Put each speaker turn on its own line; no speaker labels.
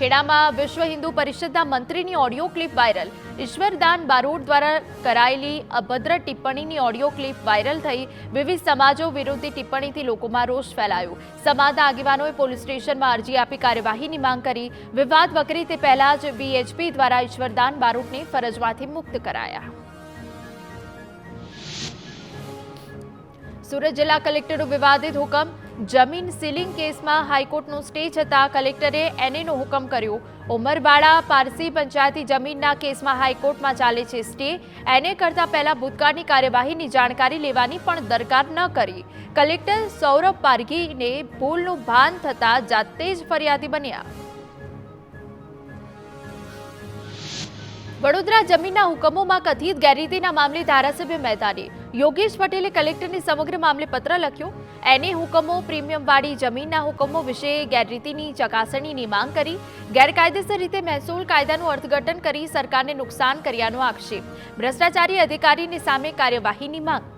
ખેડામાં વિશ્વ હિન્દુ પરિષદના મંત્રીની audio clip viral. Ishwardan Barot દ્વારા કરાયેલી અભદ્ર ટિપ્પણીની ઓડિયો ક્લિપ વાયરલ થઈ। વિવિધ સમાજો વિરોધી ટિપ્પણીથી લોકોમાં રોષ ફેલાયો। સમાજના આગેવાનોએ પોલીસ સ્ટેશનમાં અરજી આપી કાર્યવાહીની માંગ કરી। વિવાદ વકરે તે પહેલા જ વીએચપી દ્વારા ઈશ્વરદાન બારોટને ફરજમાંથી મુક્ત કરાયા। સુરત જિલ્લા કલેક્ટરનો વિવાદિત હુકમ। જમીન સીલિંગ કેસમાં હાઈકોર્ટનો સ્ટે છતાં કલેક્ટરે એનએનો હુકમ કર્યો। ઉમરવાડા પારસી પંચાયતી જમીનના કેસમાં હાઈકોર્ટમાં ચાલે છે સ્ટે। એને કરતા પહેલા ભૂતકાળની કાર્યવાહીની જાણકારી લેવાની પણ દરકાર ન કરી। કલેક્ટર સૌરભ પારઘીને ભૂલનું ભાન થતાં જાતે જ ફરિયાદી બન્યા। વડોદરા જમીનના હુકમોમાં કથિત ગેરરીતિના મામલે ધારાસભ્ય મહેતાને યોગેશ પટેલે કલેક્ટરને સમગ્ર મામલે પત્ર લખ્યો। એને હુકમો પ્રીમિયમવાળી જમીનના હુકમો વિશે ગેરરીતિની ચકાસણીની માંગ કરી। ગેરકાયદેસર રીતે મહેસૂલ કાયદાનું અર્થઘટન કરી સરકારને નુકસાન કર્યાનો આક્ષેપ। ભ્રષ્ટાચારી અધિકારીની સામે કાર્યવાહીની માંગ।